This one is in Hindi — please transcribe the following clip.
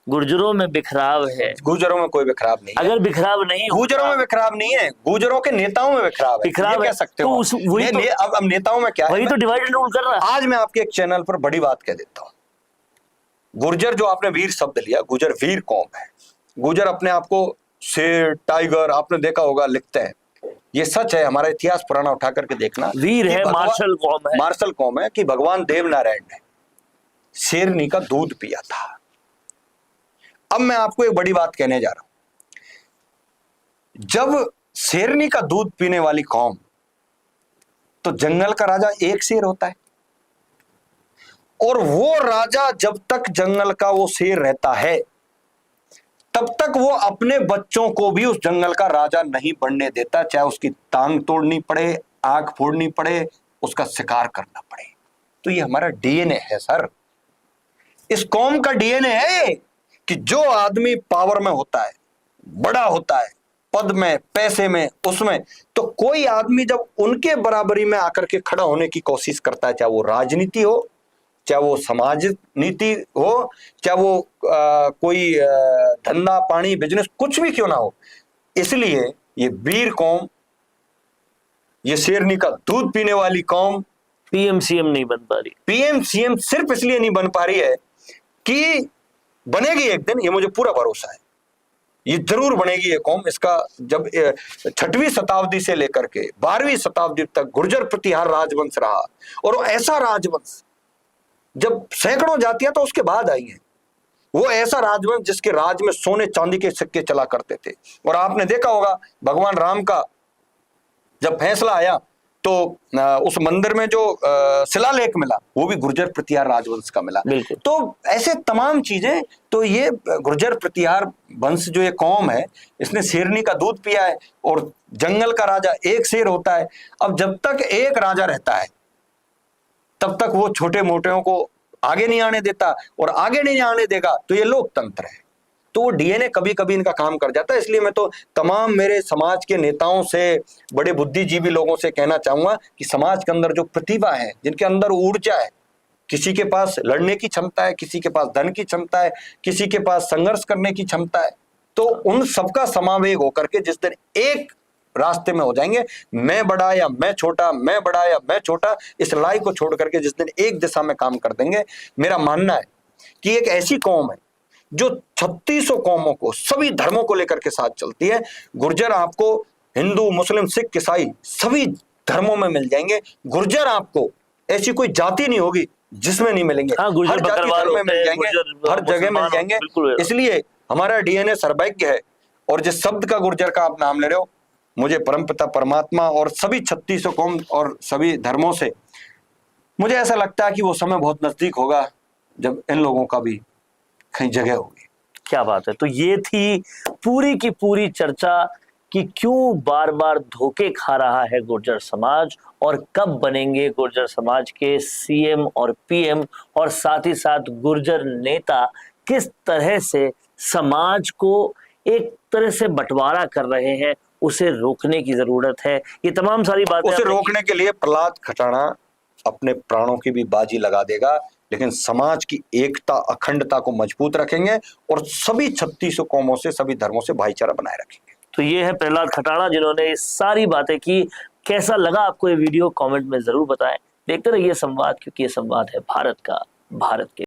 गुर्जरों में बिखराव है। गुर्जरों में कोई बिखराव नहीं है। अगर बिखराव नहीं, गुर्जरों में बिखराव नहीं है, गुर्जरों के नेताओं में बिखराव है, ये कह सकते हो। अब नेताओं में क्या है, वही तो डिवाइड एंड रूल कर रहा है। आज मैं आपके एक चैनल पर बड़ी बात कह देता हूं। गुर्जर, जो आपने वीर शब्द लिया, गुर्जर वीर कौम है। गुर्जर अपने आप को शेर, टाइगर, आपने देखा होगा, लिखते हैं। ये सच है, हमारा इतिहास पुराना उठा करके देखना। वीर है, मार्शल कौम है। मार्शल कौम है कि भगवान देवनारायण ने शेरनी का दूध पिया था। अब मैं आपको एक बड़ी बात कहने जा रहा हूं। जब शेरनी का दूध पीने वाली कौम, तो जंगल का राजा एक शेर होता है, और वो राजा जब तक जंगल का वो शेर रहता है, तब तक वो अपने बच्चों को भी उस जंगल का राजा नहीं बनने देता, चाहे उसकी टांग तोड़नी पड़े, आंख फोड़नी पड़े, उसका शिकार करना पड़े। तो ये हमारा डीएनए है सर। इस कौम का डीएनए है कि जो आदमी पावर में होता है, बड़ा होता है, पद में, पैसे में, उसमें, तो कोई आदमी जब उनके बराबरी में आकर के खड़ा होने की कोशिश करता है, चाहे वो राजनीति हो, चाहे वो समाज नीति हो, चाहे वो कोई धंधा पानी बिजनेस कुछ भी क्यों ना हो, इसलिए ये वीर कौम, ये शेरनी का दूध पीने वाली कौम पीएम सीएम नहीं बन पा रही। पीएम सीएम सिर्फ इसलिए नहीं बन पा रही है कि बनेगी एक दिन, ये मुझे पूरा भरोसा है, ये जरूर बनेगी ये कौम। इसका जब 6वीं शताब्दी से लेकर के 12वीं शताब्दी तक गुर्जर प्रतिहार राजवंश रहा, और ऐसा राजवंश जब सैकड़ों जातियां तो उसके बाद आई हैं, वो ऐसा राजवंश जिसके राज में सोने चांदी के सिक्के चला करते थे। और आपने देखा होगा भगवान राम का जब फैसला आया, तो उस मंदिर में जो शिलालेख मिला, वो भी गुर्जर प्रतिहार राजवंश का मिला। तो ऐसे तमाम चीजें, तो ये गुर्जर प्रतिहार वंश जो ये कौम है, इसने शेरनी का दूध पिया है, और जंगल का राजा एक शेर होता है। अब जब तक एक राजा रहता है, तब तक वो छोटे मोटेों को आगे नहीं आने देता, और आगे नहीं आने देगा तो ये लोकतंत्र है। तो वो डीएनए कभी कभी इनका काम कर जाता है। इसलिए मैं तो तमाम मेरे समाज के नेताओं से, बड़े बुद्धिजीवी लोगों से कहना चाहूंगा कि समाज के अंदर जो प्रतिभा है, जिनके अंदर ऊर्जा है, किसी के पास लड़ने की क्षमता है, किसी के पास धन की क्षमता है, किसी के पास संघर्ष करने की क्षमता है, तो उन सबका समावेग होकर के जिस दिन एक रास्ते में हो जाएंगे, मैं बड़ा या मैं छोटा, मैं बड़ा या मैं छोटा, इस लड़ाई को छोड़ करके जिस दिन एक दिशा में काम कर देंगे, मेरा मानना है कि एक ऐसी कौम है जो 3600 कौमों को, सभी धर्मों को लेकर के साथ चलती है। गुर्जर आपको हिंदू, मुस्लिम, सिख, ईसाई सभी धर्मों में मिल जाएंगे। गुर्जर आपको ऐसी कोई जाति नहीं होगी जिसमें नहीं मिलेंगे। हर जाति धर्म में मिल जाएंगे, हर जगह मिल जाएंगे। इसलिए हमारा डीएनए सर्वज्ञ है। और जिस शब्द का गुर्जर का आप नाम ले रहे हो, मुझे परमपिता परमात्मा और सभी 3600 कौम और सभी धर्मों से मुझे ऐसा लगता है कि वो समय बहुत नजदीक होगा जब इन लोगों का भी कहीं जगह होगी। क्या बात है। तो ये थी पूरी की पूरी चर्चा कि क्यों बार बार धोखे खा रहा है गुर्जर समाज, और कब बनेंगे गुर्जर समाज के सीएम और पीएम, और साथ ही साथ गुर्जर नेता किस तरह से समाज को एक तरह से बंटवारा कर रहे हैं, उसे रोकने की जरूरत है। ये तमाम सारी बातें उसे रोकने के लिए प्रहलाद खटाना अपने प्राणों की भी बाजी लगा देगा, लेकिन समाज की एकता, अखंडता को मजबूत रखेंगे और सभी 3600 कौमों से, सभी धर्मों से भाईचारा बनाए रखेंगे। तो ये है प्रहलाद खटाना, जिन्होंने ये सारी बातें की। कैसा लगा आपको ये वीडियो, कमेंट में जरूर बताएं। देखते रहिए संवाद, क्योंकि ये संवाद है भारत का, भारत के